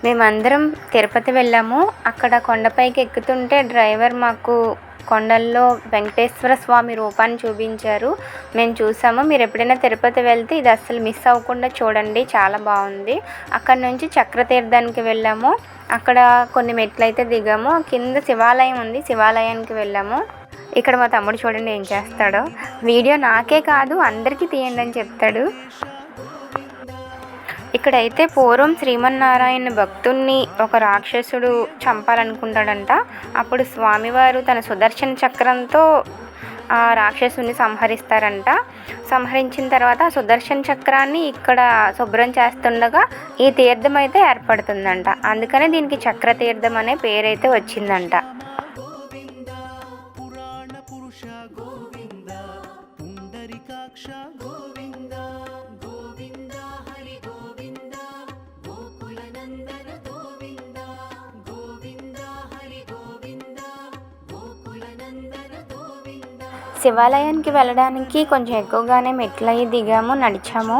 మేమందరం తిరుపతి వెళ్ళాము. అక్కడ కొండపైకి ఎక్కుతుంటే డ్రైవర్ మాకు కొండల్లో వెంకటేశ్వర స్వామి రూపాన్ని చూపించారు. మేము చూసాము. మీరు ఎప్పుడైనా తిరుపతి వెళ్తే ఇది అస్సలు మిస్ అవ్వకుండా చూడండి, చాలా బాగుంది. అక్కడ నుంచి చక్రతీర్థానికి వెళ్ళాము. అక్కడ కొన్ని మెట్లు అయితే దిగాము. కింద శివాలయం ఉంది, శివాలయానికి వెళ్ళాము. ఇక్కడ మా తమ్ముడు చూడండి ఏం చేస్తాడో. వీడియో నాకే కాదు అందరికీ తీయండి అని చెప్తాడు. ఇక్కడైతే పూర్వం శ్రీమన్నారాయణ భక్తుణ్ణి ఒక రాక్షసుడు చంపాలనుకుంటాడంట. అప్పుడు స్వామివారు తన సుదర్శన చక్రంతో ఆ రాక్షసుని సంహరిస్తారంట. సంహరించిన తర్వాత ఆ సుదర్శన చక్రాన్ని ఇక్కడ శుభ్రం చేస్తుండగా ఈ తీర్థం అయితే ఏర్పడుతుందంట. అందుకనే దీనికి చక్రతీర్థం అనే పేరైతే వచ్చిందంట. శివాలయానికి వెళ్ళడానికి కొంచెం ఎక్కువగానే మెట్లు అవి దిగాము, నడిచాము.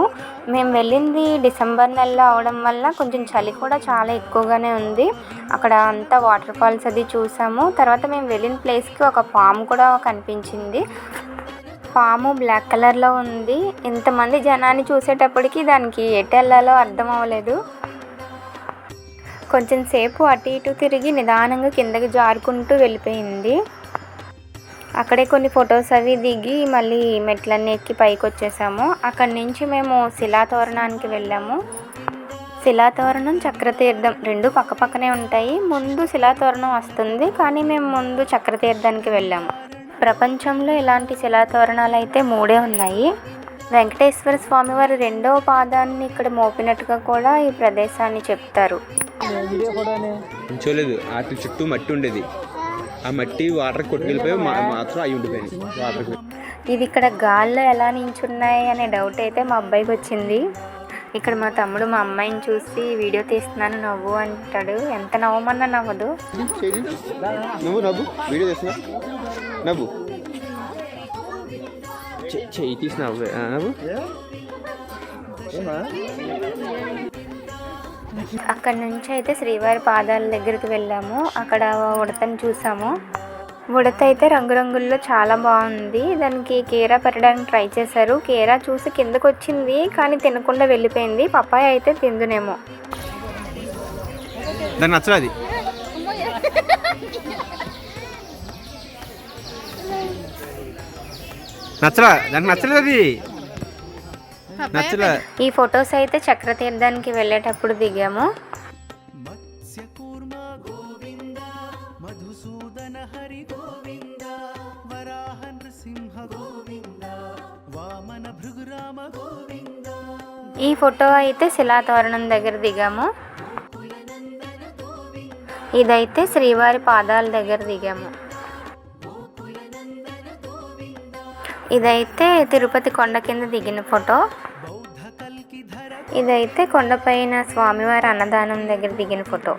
మేము వెళ్ళింది డిసెంబర్ నెలలో అవడం వల్ల కొంచెం చలి కూడా చాలా ఎక్కువగానే ఉంది. అక్కడ అంతా వాటర్ ఫాల్స్ అది చూసాము. తర్వాత మేము వెళ్ళిన ప్లేస్కి ఒక పాము కూడా కనిపించింది. పాము బ్లాక్ కలర్లో ఉంది. ఇంతమంది జనాన్ని చూసేటప్పటికి దానికి ఎటు వెళ్ళాలో అర్థం అవ్వలేదు. కొంచెం సేపు అటు ఇటు తిరిగి నిదానంగా కిందకి జారుకుంటూ వెళ్ళిపోయింది. అక్కడే కొన్ని ఫొటోస్ అవి దిగి మళ్ళీ మెట్లన్నీ ఎక్కి పైకి వచ్చేసాము. అక్కడి నుంచి మేము శిలాతోరణానికి వెళ్ళాము. శిలాతోరణం, చక్రతీర్థం రెండు పక్కపక్కనే ఉంటాయి. ముందు శిలాతోరణం వస్తుంది, కానీ మేము ముందు చక్రతీర్థానికి వెళ్ళాము. ప్రపంచంలో ఇలాంటి శిలాతోరణాలు అయితే 3 ఉన్నాయి. వెంకటేశ్వర స్వామి వారి 2వ పాదాన్ని ఇక్కడ మోపినట్టుగా కూడా ఈ ప్రదేశాన్ని చెప్తారు. చుట్టూ మట్టి ఉండేది, ఆ మట్టి వాటర్ కొట్టుకెళ్ళిపోయి మాత్రం అయి ఉండిపోయింది వాటర్. ఇది ఇక్కడ గాల్లో ఎలా నించున్నాయి అనే డౌట్ అయితే మా అబ్బాయికి వచ్చింది. ఇక్కడ మా తమ్ముడు మా అమ్మాయిని చూసి వీడియో తీస్తున్నాను నవ్వు అంటాడు. ఎంత నవ్వమన్నా నవ్వదు. నువ్వు నవ్వు, వీడియో తీస్తున్నా నవ్వు, చెయ్యి తీసి నవ్వు నవ్వు. అక్కడ నుంచి అయితే శ్రీవారి పాదాల దగ్గరికి వెళ్ళాము. అక్కడ ఉడతను చూసాము. ఉడత అయితే రంగురంగుల్లో చాలా బాగుంది. దానికి కీరా పెట్టడానికి ట్రై చేశారు. కీరా చూసి కిందకు వచ్చింది, కానీ తినకుండా వెళ్ళిపోయింది. పప్పాయ అయితే తిందునేమో. దానికి నచ్చలేదు, దానికి నచ్చలేదు. ఈ ఫొటోస్ అయితే చక్రతీర్థానికి వెళ్ళేటప్పుడు దిగాము. ఈ ఫోటో అయితే శిలాతోరణం దగ్గర దిగాము. ఇదైతే శ్రీవారి పాదాల దగ్గర దిగాము. ఇదైతే తిరుపతి కొండ కింద దిగిన ఫోటో. ఇదైతే కొండపైన స్వామివారి అన్నదానం దగ్గర దిగిన ఫోటో.